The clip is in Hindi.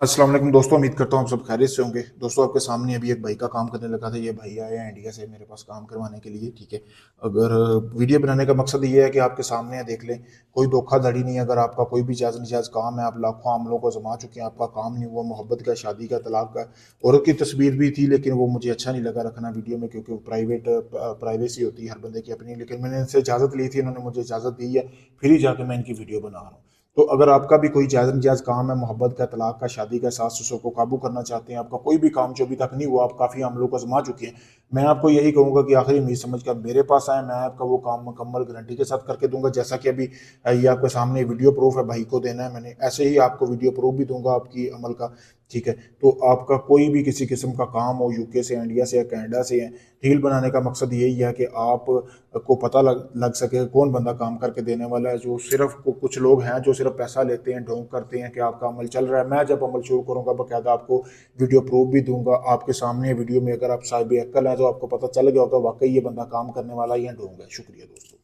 अस्सलाम वालेकुम दोस्तों, उम्मीद करता हूँ आप सब खैरियत से होंगे। दोस्तों, आपके सामने अभी एक भाई का काम करने लगा था। ये भाई आए हैं इंडिया से मेरे पास काम करवाने के लिए, ठीक है। अगर वीडियो बनाने का मकसद ये है कि आपके सामने है, देख लें, कोई धोखाधड़ी नहीं है। अगर आपका कोई भी जायज़ नजायज़ काम है, आप लाखों आमलों को आज़मा चुके हैं, आपका काम नहीं हुआ, मोहब्बत का, शादी का, तलाक का। औरत की तस्वीर भी थी, लेकिन वो मुझे अच्छा नहीं लगा रखना वीडियो में, क्योंकि वो प्राइवेसी होती है हर बंदे की अपनी। लेकिन मैंने इनसे इजाज़त ली थी, इन्होंने मुझे इजाज़त दी है, फिर ही जाके मैं इनकी वीडियो बना रहा हूँ। तो अगर आपका भी कोई जायज़ नजायज़ काम है, मोहब्बत का, तलाक का, शादी का, सास-ससुर को काबू करना चाहते हैं, आपका कोई भी काम जो अभी तक नहीं हुआ, आप काफ़ी अमलों को आज़मा चुके हैं, मैं आपको यही कहूँगा कि आखिरी उम्मीद समझ कर मेरे पास आएँ, मैं आपका वो काम मुकम्मल गारंटी के साथ करके दूँगा। जैसा कि अभी ये आपके सामने वीडियो प्रूफ़ है, भाई को देना है मैंने, ऐसे ही आपको वीडियो प्रूफ़ भी दूँगा आपकी अमल का, ठीक है। तो आपका कोई भी किसी किस्म का काम हो, यूके से, इंडिया से या कनाडा से है, रील बनाने का मकसद यही है कि आप को पता लग लग सके कौन बंदा काम करके देने वाला है। जो सिर्फ कुछ लोग हैं जो सिर्फ पैसा लेते हैं, ढोंग करते हैं कि आपका अमल चल रहा है। मैं जब अमल शुरू करूंगा, बाकायदा आपको वीडियो प्रूफ भी दूंगा आपके सामने। वीडियो में अगर आप साहिब अक्ल हैं तो आपको पता चल गया होगा वाकई ये बंदा काम करने वाला है या ढोंग है। शुक्रिया दोस्तों।